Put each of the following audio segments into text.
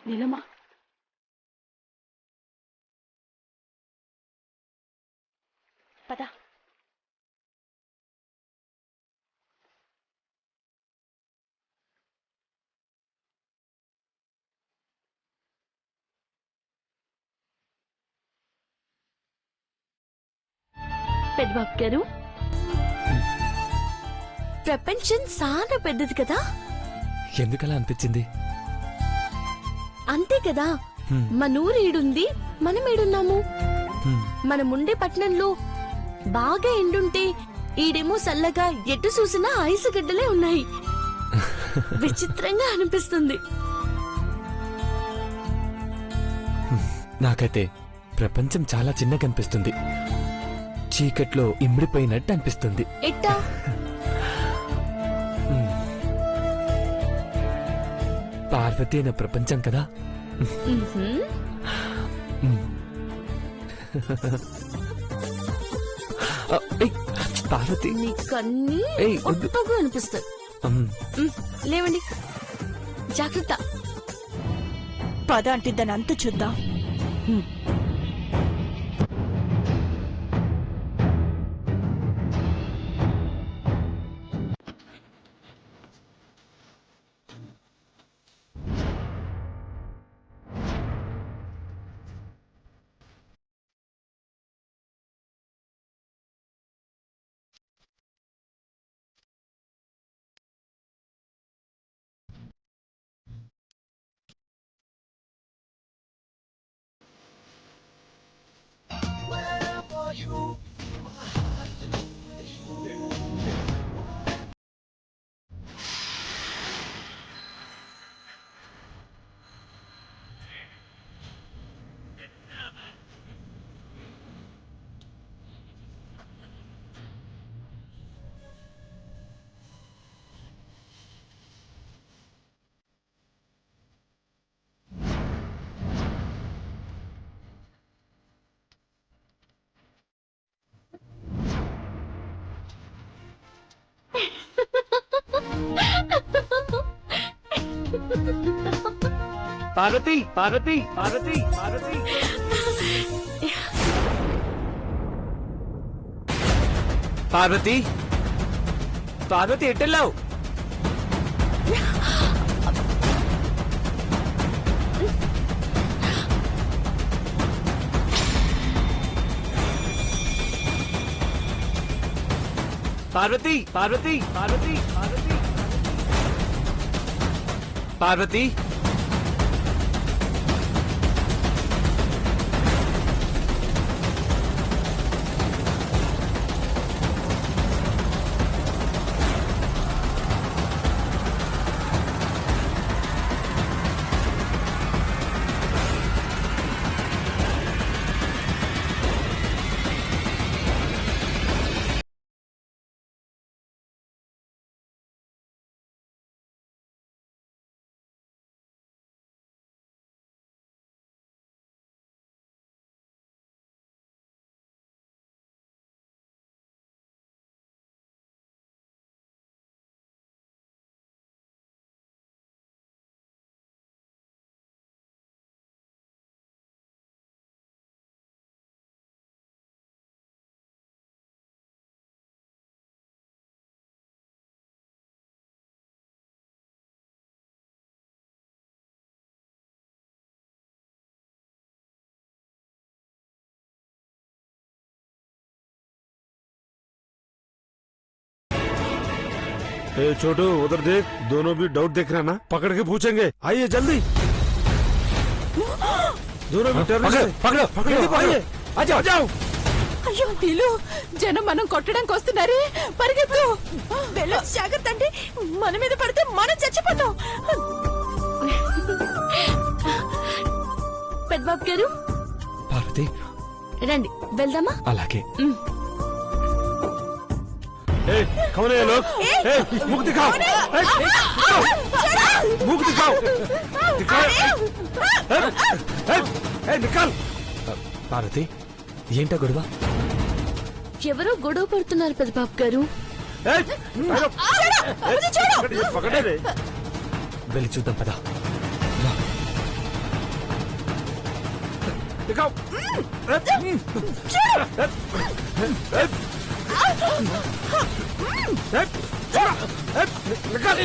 నీలమ్మా, పద. పెద్దబాబు గారు, ప్రపంచం చాలా పెద్దది కదా. ఎందుకలా అనిపించింది? అంతే కదా. మన ఊరు ఈడుంది, మనం ఈడున్నాము. మనముండే పట్టణంలో బాగా ఎండుంటే ఈడేమో చల్లగా ఎటు చూసినా ఐసు గడ్డలే ఉన్నాయి. విచిత్రంగా అనిపిస్తుంది. నాకైతే ప్రపంచం చాలా చిన్నగా అనిపిస్తుంది. చీకట్లో ఇమిడిపోయినట్టు అనిపిస్తుంది. ఎట్టా? పార్వతి అయిన ప్రపంచం కదా. పార్వతి, నీకన్నీ ఒట్టగా అనిపిస్తాయి. లేవండి, జాగ్రత్త. పద అంటే దాని అంత చూద్దాం. పార్వతి, పార్వతి, పార్వతి, పార్వతి, పార్వతి, పార్వతి ఎట్టెళ్ళావు? పార్వతి, పార్వతి, పార్వతి, పార్వతి, పార్వతి. छोटू उधर देख, दोनों भी डाउट देख रहे हैं ना, पकड़ के पूछेंगे। आइए जल्दी, दोनों भी डर रहे। पकड़ो, पकड़ो, आइए, आ जाओ, जाओ। అయ్యో నీలు, జనం మనం కొట్టడానికి వస్తున్నారే, పరిగెత్తు. వెళ్ళొచ్చు, జాగ్రత్త. అంటే మన మీద పడితే మనం చచ్చిపోతాం. పెద్దబాబు గారు, పార్వతి రండి వెళ్దామా? అలాగే. कौन है ये लोग? मुख दिखाओ, मुख दिखाओ, दिखाओ। निकाल। పార్వతి, ఏంటా గొడవ? ఎవరో గొడవ పడుతున్నారు పెద్దబాబు గారు. పకడే రే. వెళ్ళి చూద్దాం పదా. दिखाओ निकल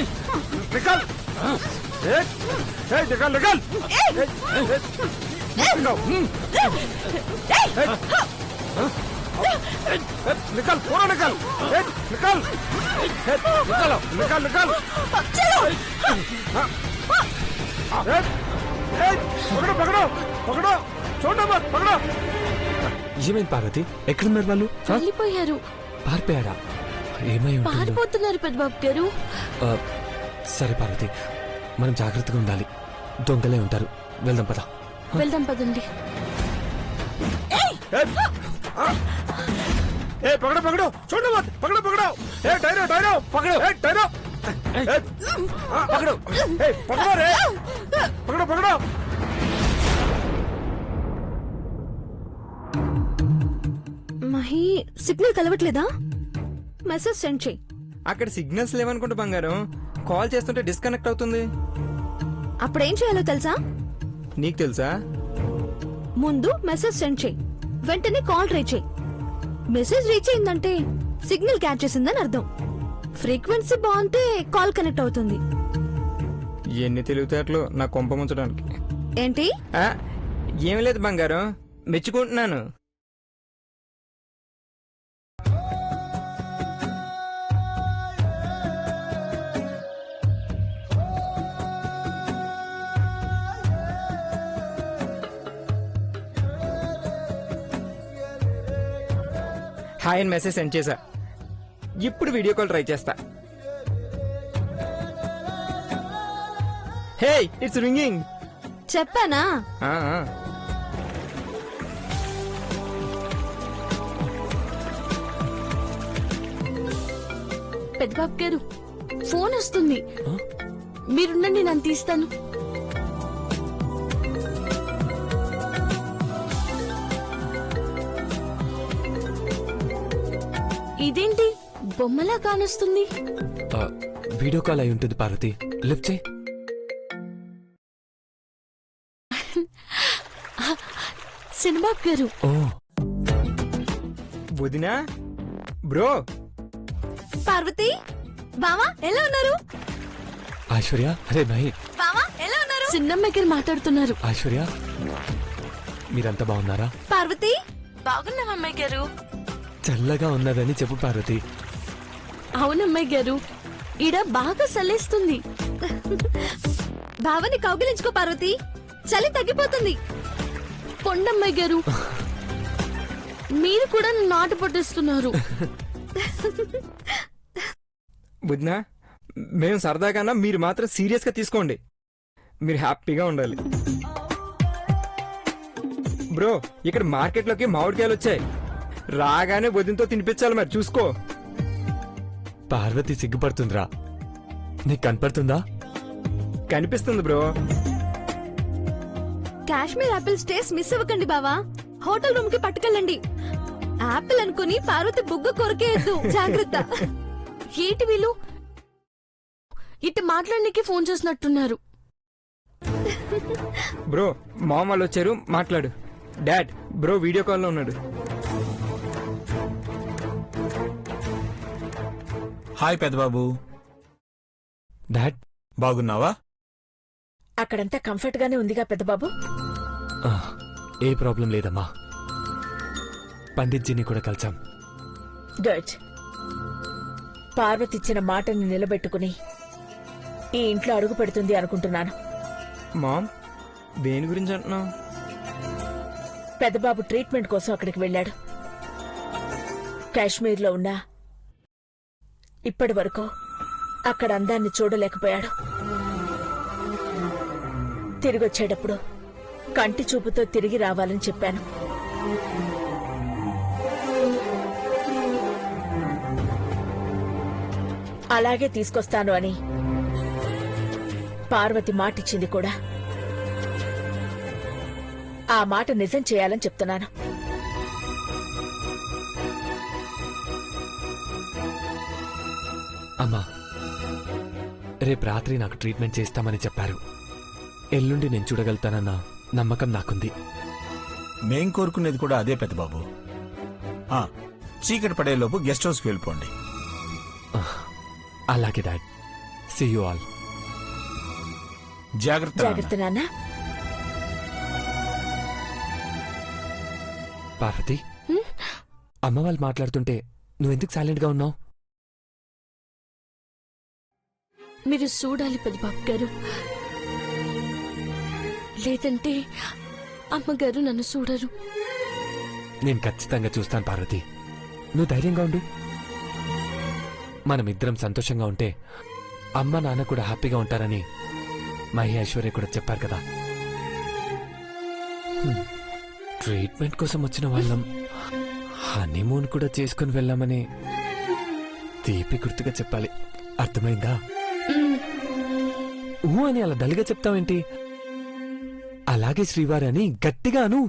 निकल निकल निकल निकल पूरा निकल निकल निकलो निकल निकल पकड़ो पकड़ो पकड़ो छोड़ो मत पकड़ो ఏమైంది పార్వతి ఎక్కడున్నారు వాళ్ళు వెళ్ళిపోయారు. పారిపోయారా ఏమై ఉంటుందో పారిపోతున్నారు పెద్దబాబు గారు. ఆ, సరే పార్వతి మనం జాగ్రత్తగా ఉండాలి దొంగలే ఉంటారు వెళ్దాం పద వెళ్దాం పదండి. पकड़ो पकड़ो छोड़ो मत पकड़ो पकड़ो टायरो टायरो पकड़ो टायरो पकड़ो पकड़ो रे पकड़ो पकड़ो మహి సిగ్నల్ కలవట్లేదా? మెసేజ్ సెండ్ చేయి. అక్కడ సిగ్నల్స్ లేవనుకుంటా బంగారం. కాల్ చేస్తుంటే డిస్కనెక్ట్ అవుతుంది. అప్పుడేం చేయాలో తెలుసా? నీకు తెలుసా? ముందు మెసేజ్ సెండ్ చేయి, వెంటనే కాల్ ట్రై చేయి. మెసేజ్ రీచ్ అయిందంటే సిగ్నల్ క్యాచ్ చేసిందని అర్థం. ఫ్రీక్వెన్సీ బాగుంటే కాల్ కనెక్ట్ అవుతుంది. ఎన్ని తెలివితేటలు నా కొంప ముంచడానికి. ఏంటి? ఏం లేదు బంగారం, మెచ్చుకుంటున్నాను. హాయ్ అని మెసేజ్ సెండ్ చేశా. ఇప్పుడు వీడియో కాల్ ట్రై చేస్తా. Hey it's ringing. చెప్పానా? పెద్దబాబు గారు ఫోన్ వస్తుంది, మీరుండండి నేను తీస్తాను. ఇదేంటి బొమ్మలా కానొస్తుంది? ఆ, వీడియో కాల్ అయి ఉంటుంది పార్వతి లిఫ్ట్ చేయి. సినిబాబు గారు. ఓ వదినా బ్రో. పార్వతి బావా ఎలా ఉన్నారు? ఐశ్వర్య అరే మహి బావా ఎలా ఉన్నారు? చిన్నమ్మ గారు మాట్లాడుతున్నారు. ఐశ్వర్య మీరంతా బాగున్నారా? పార్వతి బాగున్నాం అమ్మాయి గారు. చల్లగా ఉన్నదని చెప్పు పార్వతి. అవునమ్మాయి గారు, ఈడ బాగా చల్లేస్తుంది. బావని కౌగిలించుకో పార్వతి, చలి తగ్గిపోతుంది. పొండమ్మాయి గారు మీరు కూడా నాటు పట్టిస్తున్నారు. వదినా మేము సరదాగా, మీరు మాత్రం సీరియస్ గా తీసుకోండి. మీరు హ్యాపీగా ఉండాలి. బ్రో ఇక్కడ మార్కెట్ లోకి మామిడికాయలు వచ్చాయి. రాగానే వదినతో తినిపించాలి, మరి చూసుకో. పార్వతి సిగ్గుపడుతుందిరా, నీకు కనపడుతుందా? కనిపిస్తుంది bro. Kashmir apple stays miss అవ్వకండి బావా. హోటల్ రూమ్ కి పట్టుకెళ్ళండి. ఆపిల్ అనుకుని పార్వతి బుగ్గ కొరకేయద్దు, జాగ్రత్త. ఏంటి వీళ్ళు ఇటు మాట్లాడడానికి ఫోన్ చేసినట్టున్నారు. బ్రో మామ వాళ్ళు వచ్చారు, మాట్లాడు. డాడ్ బ్రో వీడియో కాల్లో ఉన్నాడు. హాయ్ పెద్దబాబు, డాడ్ బాగున్నావా? అక్కడంతా కంఫర్ట్ గానే ఉందిగా పెద్దబాబు? ఆ, ఏ ప్రాబ్లం లేదమ్మా. పండిట్జీని కూడా కలిసాం. గుడ్. పార్వతి ఇచ్చిన మాటని నిలబెట్టుకుని ఈ ఇంట్లో అడుగు పెడుతుంది అనుకుంటున్నాను. మామ్ దేని గురించి అంటున్నావు? పెద్దబాబు ట్రీట్మెంట్ కోసం అక్కడికి వెళ్ళాడు. కాశ్మీర్లో ఉన్నా ఇప్పటి వరకు అక్కడ అందాన్ని చూడలేకపోయాడు. తిరిగొచ్చేటప్పుడు కంటి చూపుతో తిరిగి రావాలని చెప్పాను. అలాగే తీసుకొస్తాను అని పార్వతి మాటిచ్చింది కూడా. ఆ మాట నిజం చేయాలని చెప్తున్నాను. అమ్మా రేపు రాత్రి నాకు ట్రీట్మెంట్ చేస్తామని చెప్పారు. ఎల్లుండి నేను చూడగలుగుతానన్న నమ్మకం నాకుంది. మేం కోరుకునేది కూడా అదే పెద్దబాబు. ఆ, చీకటి పడేలోపు గెస్ట్ హౌస్కి వెళ్ళిపోండి. అలాగే డాడ్. See you all. జాగ్రత్త నాన్న. జాగ్రత్త నాన్న. పార్వతి, అమ్మ వాళ్ళు మాట్లాడుతుంటే నువ్వెందుకు సైలెంట్ గా ఉన్నావు? మీరు చూడాలి పెద్దబాబు గారు, లేదంటే అమ్మగారు నన్ను చూడరు. నేను ఖచ్చితంగా చూస్తాను పార్వతి, నువ్వు ధైర్యంగా ఉండు. మనమిద్దరం సంతోషంగా ఉంటే అమ్మ నాన్న కూడా హ్యాపీగా ఉంటారని మహి ఐశ్వర్య కూడా చెప్పారు కదా. ట్రీట్మెంట్ కోసం వచ్చిన వాళ్ళం హనీమూన్ కూడా చేసుకుని వెళ్ళామని తీపి గుర్తుగా చెప్పాలి. అర్థమైందా? ఊ అని అలా డల్గా చెప్తావేంటి? అలాగే శ్రీవారి అని గట్టిగాను.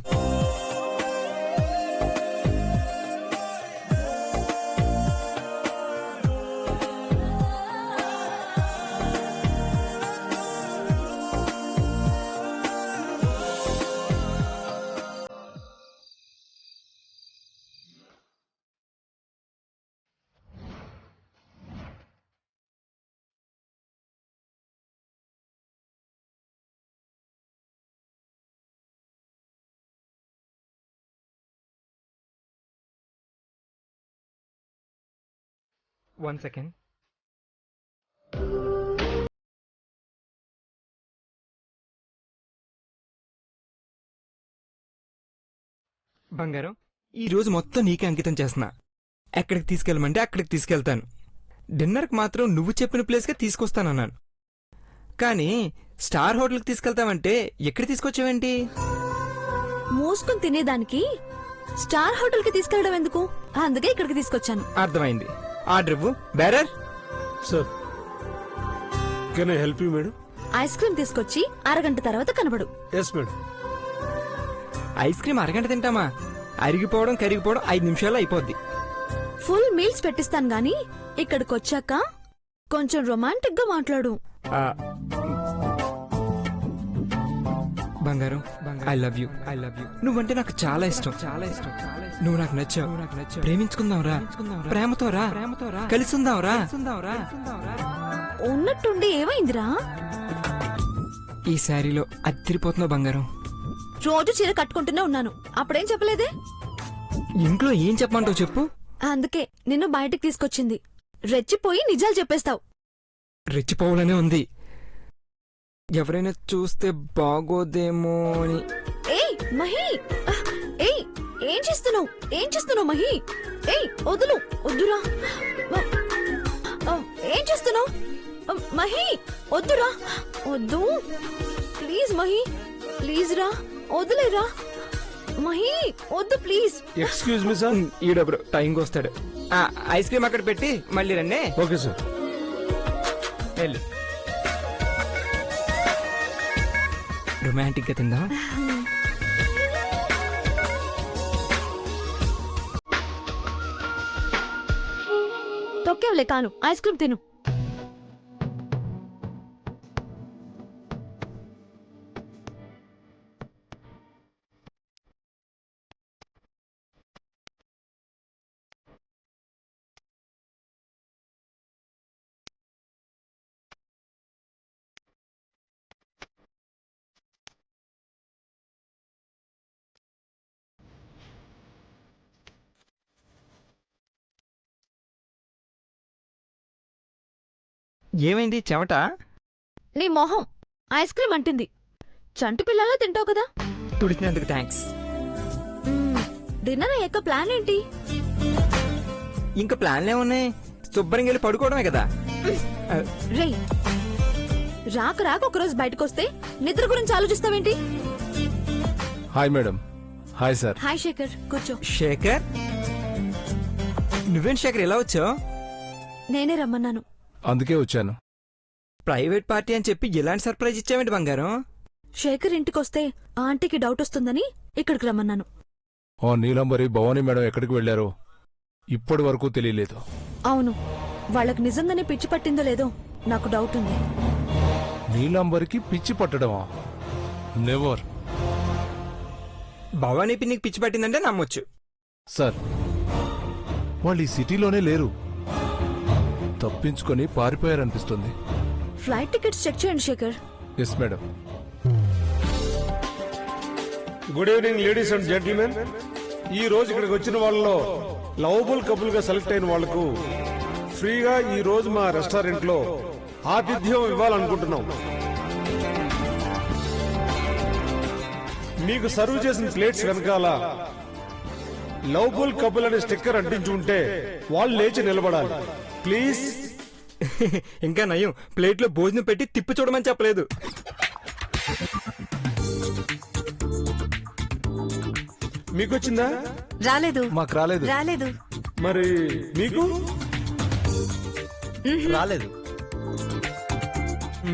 One second. బంగారం, ఈ రోజు మొత్తం నీకే అంకితం చేస్తున్నా. ఎక్కడికి తీసుకెళ్ళమంటే అక్కడికి తీసుకెళ్తాను. డిన్నర్కి మాత్రం నువ్వు చెప్పిన ప్లేస్కే తీసుకొస్తానన్నాను. కానీ స్టార్ హోటల్కి తీసుకెళ్తామంటే ఎక్కడ తీసుకొచ్చావేంటి? మూసుకుని తినేదానికి స్టార్ హోటల్ కి తీసుకెళ్ళడం ఎందుకు? అందుకే ఇక్కడికి తీసుకొచ్చాను. అర్థమైంది. ఆర్డర్ ఇవ్వు. Bearer. Sir, can I help you madam? Ice cream తీసుకొచ్చి అరగంట తర్వాత కనబడు. Yes madam. ఐస్ క్రీమ్ అరగంట తింటామా? అరిగిపోవడం కరిగిపోవడం 5 నిమిషాల్లో అయిపోద్ది. ఫుల్ మీల్స్ పెట్టిస్తాను గాని ఇక్కడికి వచ్చాక కొంచెం రొమాంటిక్ గా మాట్లాడు. ఆ, బంగారం, ఐ లవ్ యూ. నువ్వంటే నాకు చాలా ఇష్టం. నువ్వు నాకు నచ్చావు. ప్రేమించుకుందాంరా, ప్రేమతోరా, కలిసి ఉందాంరా. ఉన్నట్టుండి ఏమైందిరా? ఈ శారీలో అదిరిపోతున్నావు బంగారం. రోజు చీర కట్టుకుంటూనే ఉన్నాను, అప్పుడేం చెప్పలేదే? ఇంట్లో ఏం చెప్పమంటావు చెప్పు. అందుకే నిన్ను బయటికి తీసుకొచ్చింది. రెచ్చిపోయి నిజాలు చెప్పేస్తావు. రెచ్చిపోవాలనే ఉంది. ఎవరైనా చూస్తే బాగోదేమో అని. ఏయ్ మహి, ఏయ్ ఏం చేస్తున్నావు మహి? ఏయ్ వదులు, వద్దురా. ఏం చేస్తున్నావు మహి? వద్దురా, వద్దు ప్లీజ్ మహి, ప్లీజ్ రా, వద్దులేరా మహి, వద్దు ప్లీజ్. Excuse me sir. ఈడప్పుడు టైంకి వస్తాడు. ఐస్ క్రీమ్ అక్కడ పెట్టి మళ్ళీ రండి. Okay sir. వెళ్ళు. రొమాంటిక్ గా తిందా. తొక్కేవలే కాను, ఐస్ క్రీమ్ తిను. ఏమైంది చెమట? నీ మొహం ఐస్ క్రీమ్ అంటింది. చంటి పిల్లలా తింటావు కదా. తుడిచినందుకు థ్యాంక్స్. డిన్నర్ అయ్యాక ప్లాన్ ఏంటి? ఇంకా ప్లాన్లే ఉన్నాయి. శుభ్రంగా వెళ్ళి పడుకోవడమే కదా. రేయ్, రాక ఒకరోజు బయటకొస్తే నిద్ర గురించి ఆలోచిస్తావేంటి? Hi madam. Hi sir. Hi Shekhar, కూర్చో. శేఖర్, నువ్వేం శేఖర్ ఎలా వచ్చావు? నేనే రమ్మన్నాను. అందుకే వచ్చాను. ప్రైవేట్ పార్టీ అని చెప్పి ఎలాంటి సర్ప్రైజ్ ఇచ్చావేంటి బంగారం? శేఖర్ ఇంటికొస్తే ఆంటీకి డౌట్ వస్తుందని ఇక్కడికి రమ్మన్నాను. ఓ నీలంబరి, భవానీ మేడం ఎక్కడికి వెళ్లారో ఇప్పటి వరకు తెలియలేదు. అవును, వాళ్ళకి నిజంగానే పిచ్చి పట్టిందో లేదో నాకు డౌట్ ఉంది. నీలంబరికి పిచ్చి పట్టడమా? నెవర్. భవానీ పిన్నికి పిచ్చి పట్టిందంటే నమ్మొచ్చు. సార్ వాళ్ళు ఈ సిటీలోనే లేరు, తప్పించుకొని పారిపోయారనిపిస్తుంది. ఫ్లైట్ టికెట్స్ చెక్ చేయండి Shekhar. Yes madam. Good evening ladies and gentlemen. ఈ రోజు ఇక్కడికి వచ్చిన వాళ్ళలో లవబుల్ కపుల్ గా సెలెక్ట్ అయిన వాళ్లకు ఫ్రీగా ఈ రోజు మా రెస్టారెంట్ లో ఆతిథ్యం ఇవ్వాలనుకుంటున్నాం. మీకు సర్వ్ చేసిన ప్లేట్స్ వెనకాల లవబుల్ కపుల్ అనే స్టిక్కర్ అంటించి ఉంటే వాళ్ళు లేచి నిలబడాలి ప్లీజ్. ఇంకా నయం, ప్లేట్లో భోజనం పెట్టి తిప్పి చూడమని చెప్పలేదు. మీకు వచ్చిందా? రాలేదు. మాకు రాలేదు. రాలేదు. మరి మీకు? రాలేదు.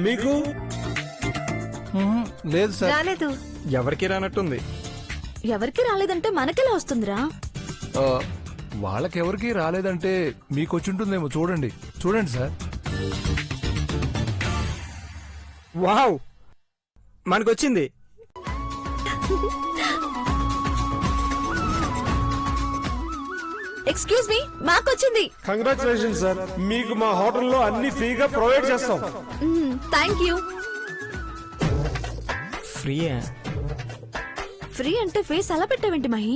మీకు? లేదు సార్. రాలేదు. ఎవరికి రానట్టుంది. ఎవరికి రాలేదంటే మనకెలా వస్తుందిరా? ఆ, వాళ్ళకెవరికి రాలేదంటే మీకు వచ్చింటుందేమో. చూడండి చూడండి సార్. వావ్, మనకొచ్చింది. ఎక్స్క్యూజ్ మీ, మాకొచ్చింది. కంగ్రాచులేషన్ సార్, మీకు మా హోటల్లో అన్ని ఫ్రీగా ప్రొవైడ్ చేస్తాం. Thank you. ఫ్రీయా? ఫ్రీ అంటే ఫేస్ అలా పెట్టావేంటి మహి?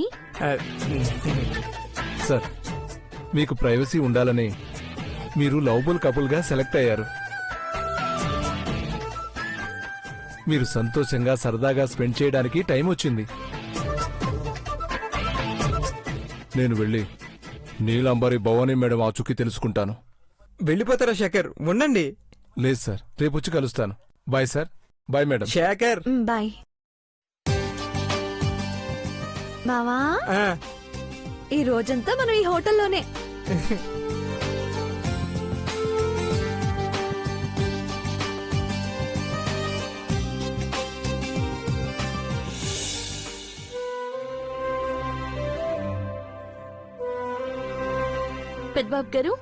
సార్ మీకు ప్రైవసీ ఉండాలని మీరు లవబుల్ కపుల్ గా సెలెక్ట్ అయ్యారు. మీరు సంతోషంగా సరదాగా స్పెండ్ చేయడానికి టైం వచ్చింది. నేను వెళ్ళి నీలాంబరి భవానీ మేడం ఆచూకీ తెలుసుకుంటాను. వెళ్ళిపోతారా శేఖర్? ఉండండి. లేదు సార్, రేపు వచ్చి కలుస్తాను. Bye sir. Bye madam. Shekhar. Bye. మావా, ఆ, ఈ రోజంతా మనం ఈ హోటల్లోనే. పెద్దబాబు గారు,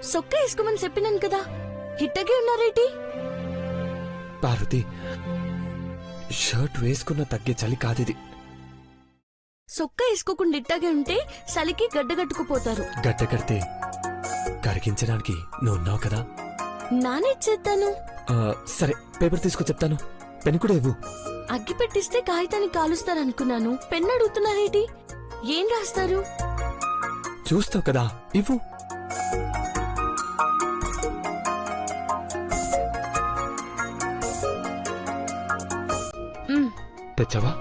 సొక్క వేసుకోమని చెప్పినాను కదా, హిట్టగే ఉన్నారేటి? పార్వతి, షర్ట్ వేసుకున్న తగ్గే చలి కాదిది. సొక్క వేసుకోకుండా ఇట్టాగే ఉంటే చలికి గడ్డగట్టుకుపోతారు. గడ్డ కడితే కరిగించడానికి నువ్వు ఉన్నావు కదా. నానే చేస్తాను. సరే, పేపర్ తీసుకు చెప్తాను. పెన్ కూడా ఇవ్వు. అగ్గి పెట్టిస్తే కాగితాన్ని కాలుస్తారనుకున్నాను. పెన్ను అడుగుతున్నారేటి? ఏం రాస్తారు? చూస్తావు కదా, ఇవ్వు. తెచ్చావా?